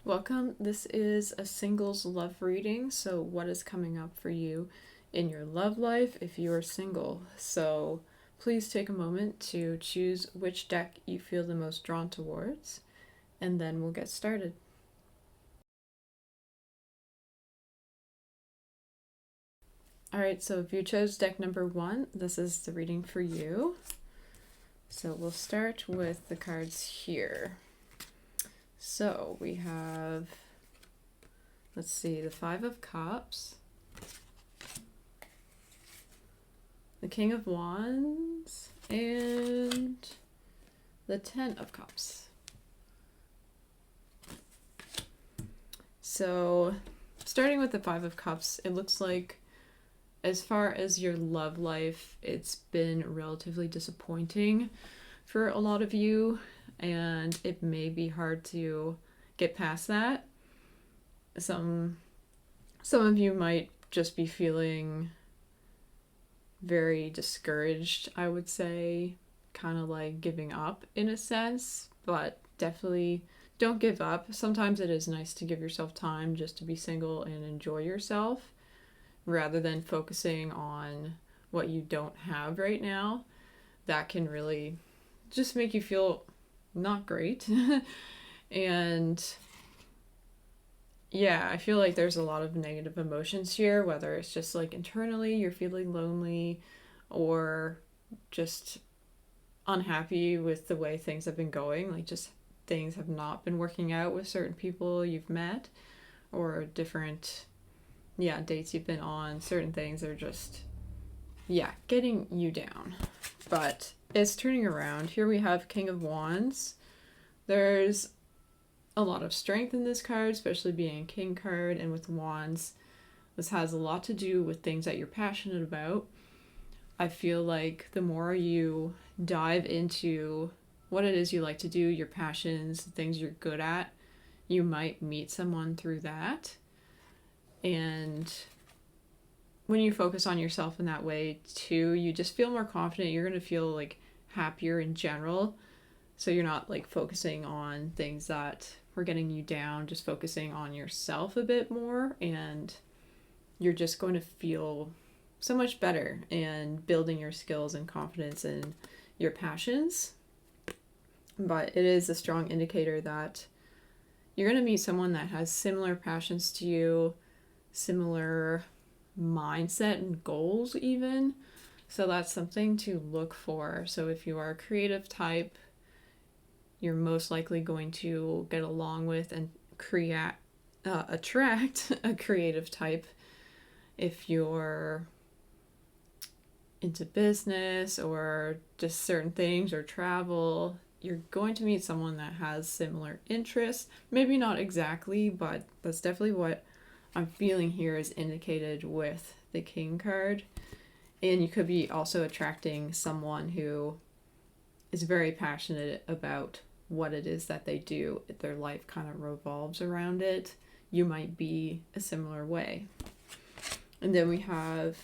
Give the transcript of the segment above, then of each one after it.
Welcome. This is a singles love reading. So, what is coming up for you in your love life if you are single? So, please take a moment to choose which deck you feel the most drawn towards, and then we'll get started. Alright, so if you chose deck number 1, this is the reading for you. So, we'll start with the cards here. So, we have, let's see, the Five of Cups, the King of Wands, and the Ten of Cups. So, starting with the Five of Cups, it looks like as far as your love life, it's been relatively disappointing for a lot of you, and it may be hard to get past that. Some of you might just be feeling very discouraged, I would say, kind of like giving up in a sense, but definitely don't give up. Sometimes it is nice to give yourself time just to be single and enjoy yourself rather than focusing on what you don't have right now. That can really just make you feel not great. And yeah, I feel like there's a lot of negative emotions here, whether it's just like internally you're feeling lonely or just unhappy with the way things have been going, like just things have not been working out with certain people you've met, or different dates you've been on. Certain things are just getting you down, but it's turning around. Here we have King of Wands. There's a lot of strength in this card, especially being a king card, and with wands, this has a lot to do with things that you're passionate about. I feel like the more you dive into what it is you like to do, your passions, the things you're good at, you might meet someone through that. And when you focus on yourself in that way too, you just feel more confident. You're going to feel like happier in general. So you're not like focusing on things that were getting you down, just focusing on yourself a bit more, and you're just going to feel so much better and building your skills and confidence in your passions. But it is a strong indicator that you're going to meet someone that has similar passions to you, similar mindset and goals even. So that's something to look for. So if you are a creative type, you're most likely going to get along with and attract a creative type. If you're into business or just certain things or travel, you're going to meet someone that has similar interests. Maybe not exactly, but that's definitely what I'm feeling here is indicated with the King card. And you could be also attracting someone who is very passionate about what it is that they do. Their life kind of revolves around it. You might be a similar way. And then we have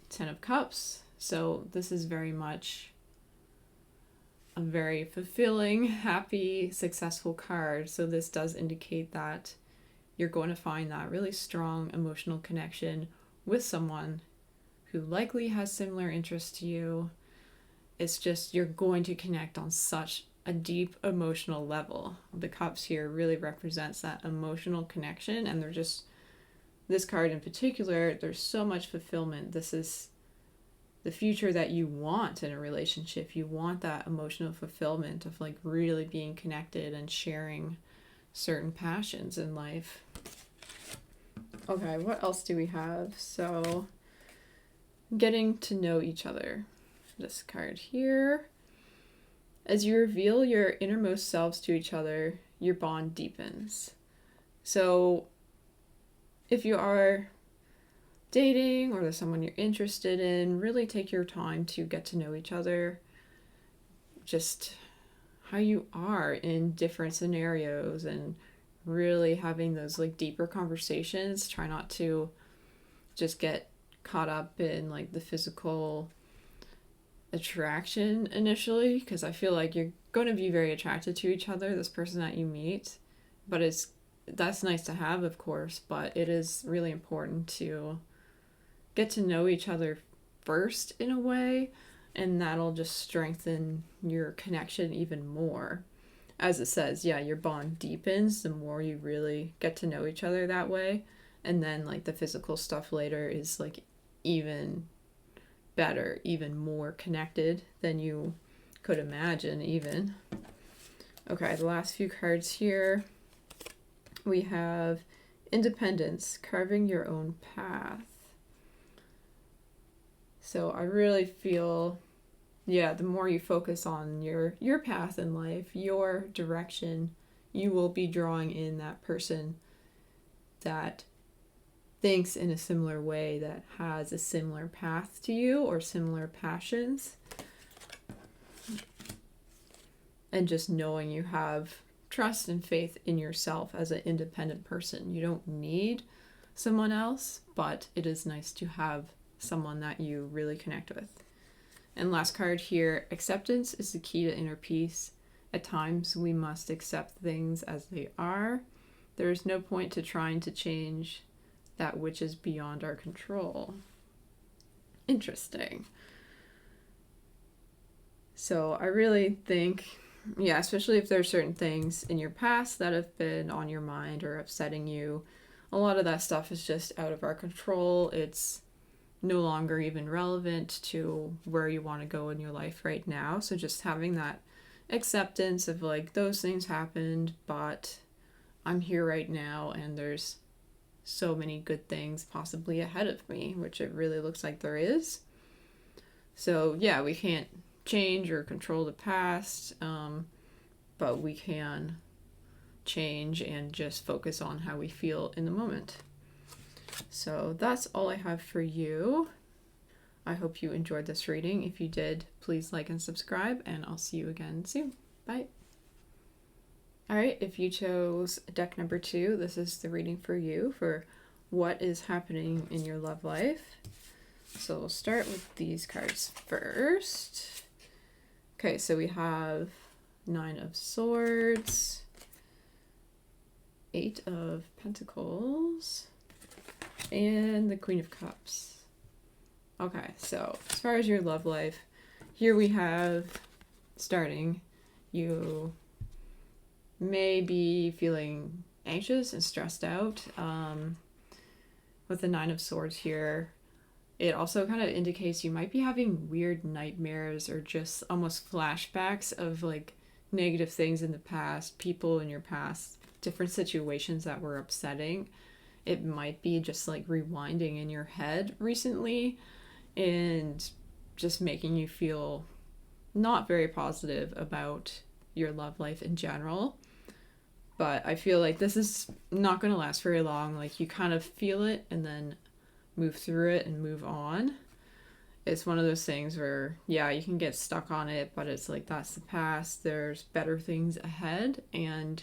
Ten of Cups. So this is very much a very fulfilling, happy, successful card. So this does indicate that you're going to find that really strong emotional connection with someone who likely has similar interests to you. It's just you're going to connect on such a deep emotional level. The cups here really represents that emotional connection, and they're just, this card in particular, there's so much fulfillment. This is the future that you want in a relationship. You want that emotional fulfillment of like really being connected and sharing certain passions in life. Okay, what else do we have? So, getting to know each other. This card here. As you reveal your innermost selves to each other, your bond deepens. So, if you are dating or there's someone you're interested in, really take your time to get to know each other. Just how you are in different scenarios and really having those like deeper conversations. Try not to just get caught up in like the physical attraction initially, because I feel like you're going to be very attracted to each other, this person that you meet, but that's nice to have, of course, but it is really important to get to know each other first in a way, and that'll just strengthen your connection even more. As it says, yeah, your bond deepens the more you really get to know each other that way. And then like the physical stuff later is like even better, even more connected than you could imagine even. Okay, the last few cards here. We have independence, carving your own path. So I really feel, yeah, the more you focus on your path in life, your direction, you will be drawing in that person that thinks in a similar way, that has a similar path to you or similar passions. And just knowing you have trust and faith in yourself as an independent person. You don't need someone else, but it is nice to have someone that you really connect with. And last card here, acceptance is the key to inner peace. At times we must accept things as they are. There is no point to trying to change that which is beyond our control. Interesting. So I really think, yeah, especially if there are certain things in your past that have been on your mind or upsetting you, a lot of that stuff is just out of our control. It's no longer even relevant to where you want to go in your life right now. So just having that acceptance of like, those things happened, but I'm here right now and there's so many good things possibly ahead of me, which it really looks like there is. So yeah, we can't change or control the past, but we can change and just focus on how we feel in the moment. So that's all I have for you. I hope you enjoyed this reading. If you did, please like and subscribe, and I'll see you again soon. Bye. Alright, if you chose deck number 2, this is the reading for you for what is happening in your love life. So we'll start with these cards first. Okay, so we have 9 of Swords, 8 of Pentacles, and the Queen of Cups. Okay, so as far as your love life, here we have, starting, you may be feeling anxious and stressed out. With the 9 of Swords here, it also kind of indicates you might be having weird nightmares or just almost flashbacks of like negative things in the past, people in your past, different situations that were upsetting. It might be just like rewinding in your head recently and just making you feel not very positive about your love life in general. But I feel like this is not going to last very long. Like you kind of feel it and then move through it and move on. It's one of those things where, yeah, you can get stuck on it, but it's like, that's the past. There's better things ahead, and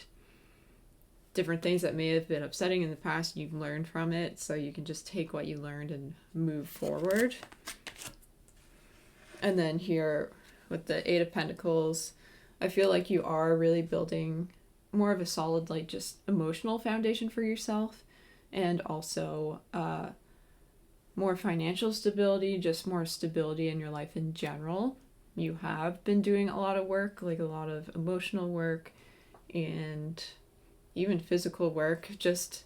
different things that may have been upsetting in the past, you've learned from it, so you can just take what you learned and move forward. And then here with the 8 of Pentacles, I feel like you are really building more of a solid, like, just emotional foundation for yourself, and also more financial stability, just more stability in your life in general. You have been doing a lot of work, like a lot of emotional work and even physical work. Just,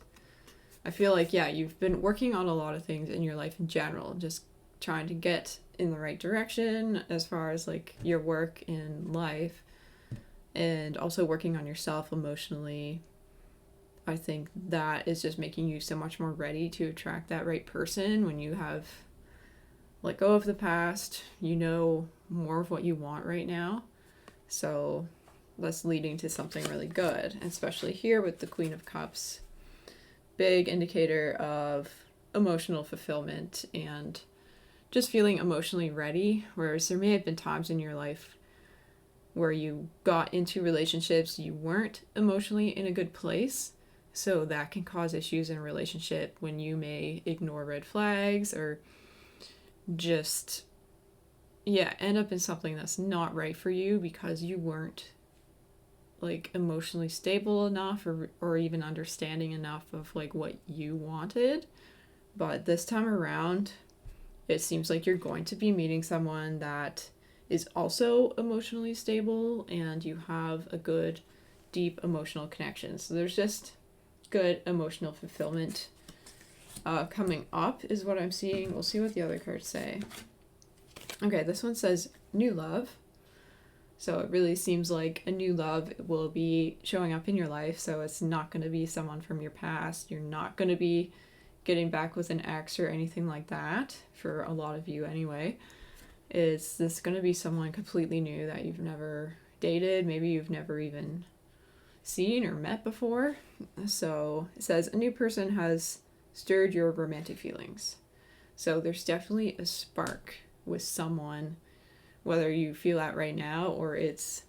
I feel like, yeah, you've been working on a lot of things in your life in general, just trying to get in the right direction as far as like your work in life, and also working on yourself emotionally. I think that is just making you so much more ready to attract that right person when you have let go of the past. You know more of what you want right now. So that's leading to something really good, especially here with the Queen of Cups. Big indicator of emotional fulfillment and just feeling emotionally ready, whereas there may have been times in your life where you got into relationships, you weren't emotionally in a good place. So that can cause issues in a relationship when you may ignore red flags or just, yeah, end up in something that's not right for you because you weren't like emotionally stable enough or even understanding enough of like what you wanted. But this time around, it seems like you're going to be meeting someone that is also emotionally stable and you have a good, deep emotional connection. So there's just good emotional fulfillment coming up is what I'm seeing. We'll see what the other cards say. Okay, this one says new love. So it really seems like a new love will be showing up in your life. So it's not going to be someone from your past. You're not going to be getting back with an ex or anything like that, for a lot of you anyway. Is this going to be someone completely new that you've never dated, maybe you've never even seen or met before? So it says a new person has stirred your romantic feelings. So there's definitely a spark with someone, whether you feel that right now or it's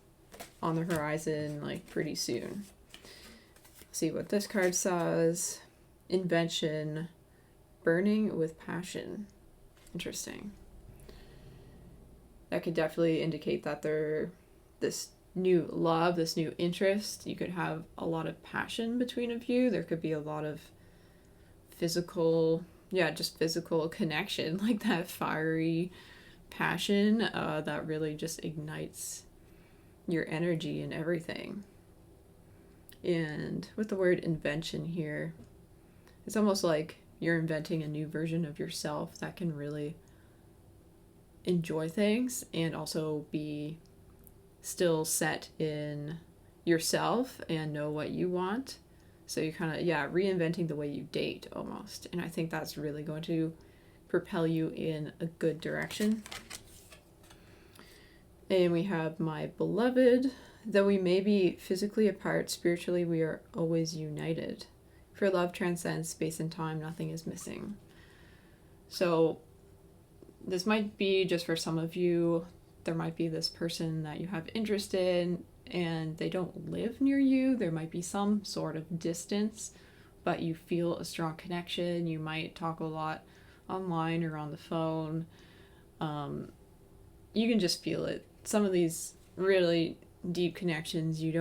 on the horizon like pretty soon. See what this card says. Invention, burning with passion. Interesting. That could definitely indicate that this new love, this new interest, you could have a lot of passion between of you. There could be a lot of physical connection, like that fiery passion that really just ignites your energy and everything. And with the word invention here, it's almost like you're inventing a new version of yourself that can really enjoy things and also be still set in yourself and know what you want. So you're kind of, reinventing the way you date almost. And I think that's really going to propel you in a good direction. And we have my beloved. Though we may be physically apart, spiritually we are always united. For love transcends space and time, nothing is missing. So this might be just for some of you. There might be this person that you have interest in and they don't live near you. There might be some sort of distance, but you feel a strong connection. You might talk a lot online or on the phone. You can just feel it. Some of these really deep connections, you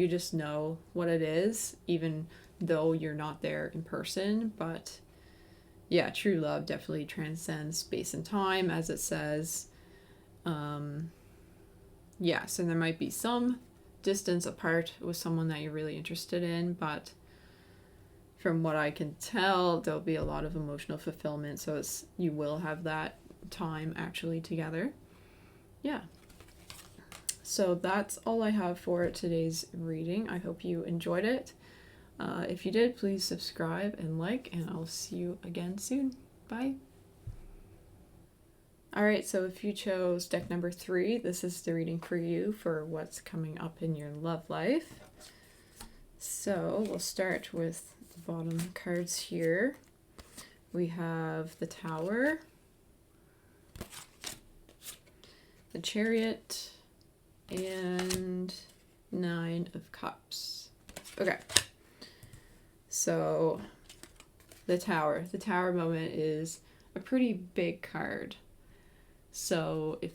just know what it is, even though you're not there in person. But yeah, true love definitely transcends space and time, as it says. So there might be some distance apart with someone that you're really interested in, but from what I can tell, there'll be a lot of emotional fulfillment, so you will have that time actually together. Yeah. So that's all I have for today's reading. I hope you enjoyed it. If you did, please subscribe and like, and I'll see you again soon. Bye. Alright, so if you chose deck number 3, this is the reading for you for what's coming up in your love life. So we'll start with the bottom cards here. We have the Tower, the Chariot, and 9 of Cups. Okay. So the Tower moment is a pretty big card. So I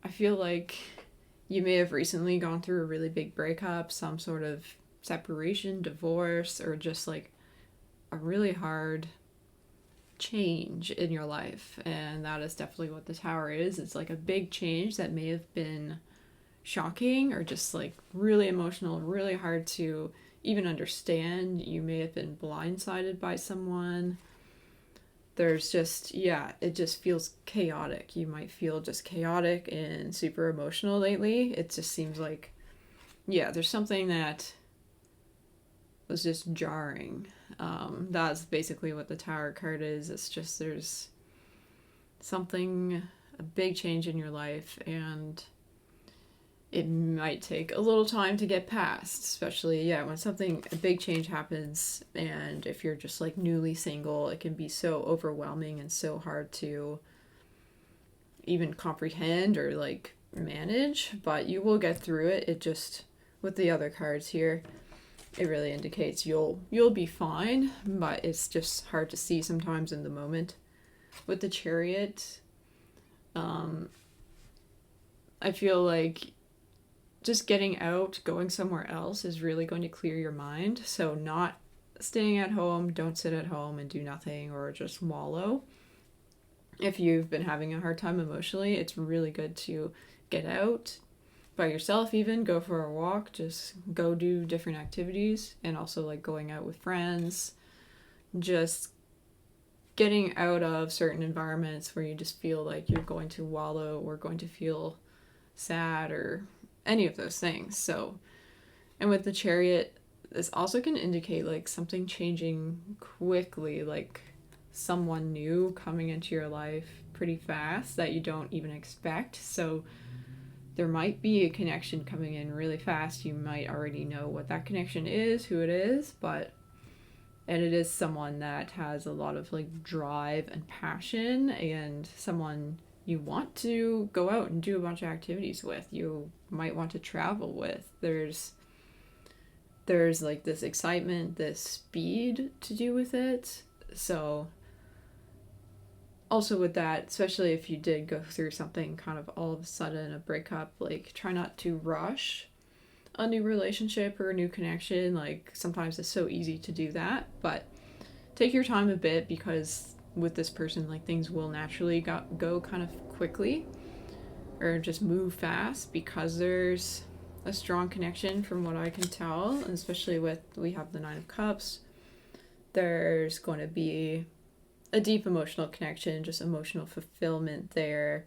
feel like you may have recently gone through a really big breakup, some sort of separation, divorce, or just like a really hard change in your life. And that is definitely what the Tower is. It's like a big change that may have been shocking or just like really emotional, really hard to even understand. You may have been blindsided by someone. There's just, it just feels chaotic. You might feel just chaotic and super emotional lately. It just seems like, there's something that was just jarring. That's basically what the Tower card is. It's just there's something, a big change in your life, and it might take a little time to get past, especially, when a big change happens, and if you're just like newly single, it can be so overwhelming and so hard to even comprehend or like manage, but you will get through it. It just, with the other cards here, it really indicates you'll be fine, but it's just hard to see sometimes in the moment. With the Chariot, I feel like just getting out, going somewhere else is really going to clear your mind. So, not staying at home, don't sit at home and do nothing or just wallow. If you've been having a hard time emotionally, it's really good to get out by yourself, even go for a walk, just go do different activities, and also like going out with friends, just getting out of certain environments where you just feel like you're going to wallow or going to feel sad or any of those things. So, and with the Chariot, this also can indicate like something changing quickly, like someone new coming into your life pretty fast that you don't even expect. So there might be a connection coming in really fast. You might already know what that connection is, who it is, and it is someone that has a lot of like drive and passion, and someone you want to go out and do a bunch of activities with. You might want to travel with. There's like this excitement, this speed to do with it. So also with that, especially if you did go through something kind of all of a sudden, a breakup, like try not to rush a new relationship or a new connection. Like sometimes it's so easy to do that, but take your time a bit, because with this person, like things will naturally go kind of quickly or just move fast, because there's a strong connection from what I can tell, and especially with, we have the Nine of Cups, there's going to be a deep emotional connection, just emotional fulfillment there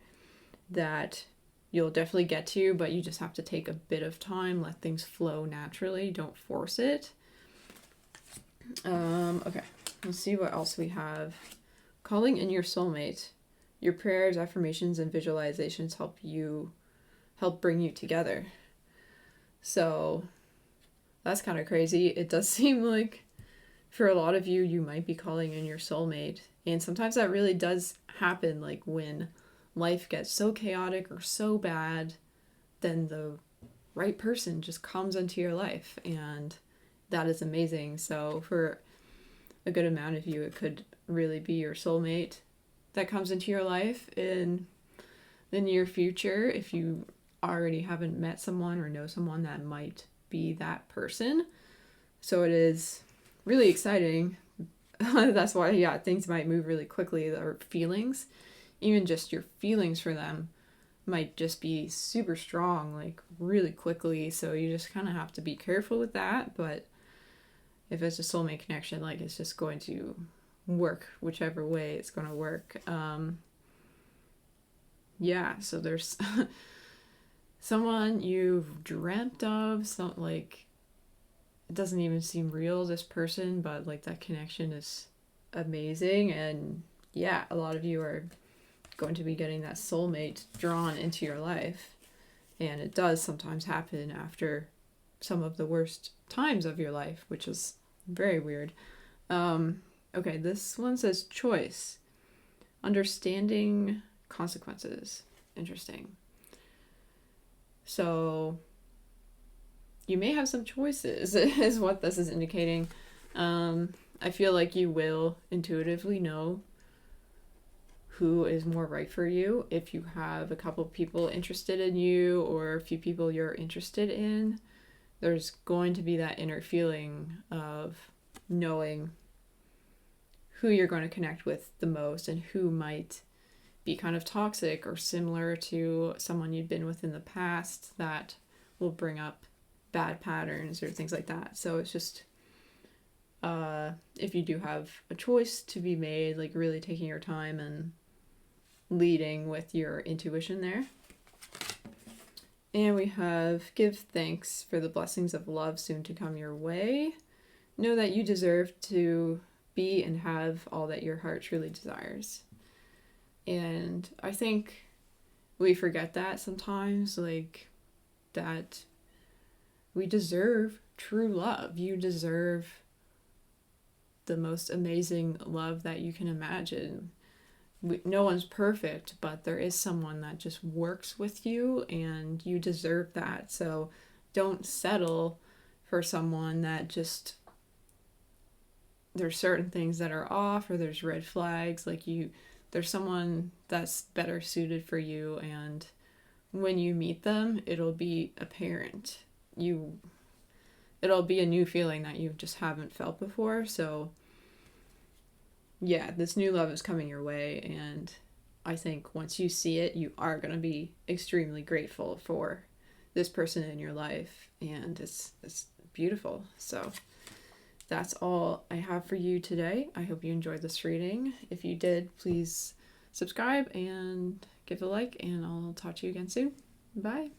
that you'll definitely get to, but you just have to take a bit of time, let things flow naturally, don't force it. Okay, let's see what else we have. Calling in your soulmate. Your prayers, affirmations, and visualizations help bring you together. So that's kind of crazy. It does seem like for a lot of you, you might be calling in your soulmate. And sometimes that really does happen, like when life gets so chaotic or so bad, then the right person just comes into your life, and that is amazing. So for a good amount of you, it could really be your soulmate that comes into your life in the near future, if you already haven't met someone or know someone that might be that person. So it is really exciting. That's why, yeah, things might move really quickly, or feelings, even just your feelings for them might just be super strong, like really quickly. So you just kind of have to be careful with that. But if it's a soulmate connection, like it's just going to work whichever way it's going to work. Yeah, so there's someone you've dreamt of, some like it doesn't even seem real, this person, but like that connection is amazing. And yeah, a lot of you are going to be getting that soulmate drawn into your life, and it does sometimes happen after some of the worst times of your life, which is very weird. Okay, this one says choice, understanding consequences. Interesting. So you may have some choices is what this is indicating. I feel like you will intuitively know who is more right for you. If you have a couple people interested in you, or a few people you're interested in, there's going to be that inner feeling of knowing who you're going to connect with the most, and who might be kind of toxic or similar to someone you've been with in the past that will bring up bad patterns or things like that. So it's just, if you do have a choice to be made, like really taking your time and leading with your intuition there. And we have give thanks for the blessings of love soon to come your way. Know that you deserve to be and have all that your heart truly desires. And I think we forget that sometimes, like that we deserve true love. You deserve the most amazing love that you can imagine. No one's perfect, but there is someone that just works with you, and you deserve that. So don't settle for someone that just, there's certain things that are off, or there's red flags. Like there's someone that's better suited for you and when you meet them, it'll be apparent. It'll be a new feeling that you just haven't felt before. So yeah, this new love is coming your way, and I think once you see it, you are going to be extremely grateful for this person in your life, and it's beautiful. So that's all I have for you today. I hope you enjoyed this reading. If you did, please subscribe and give a like, and I'll talk to you again soon. Bye.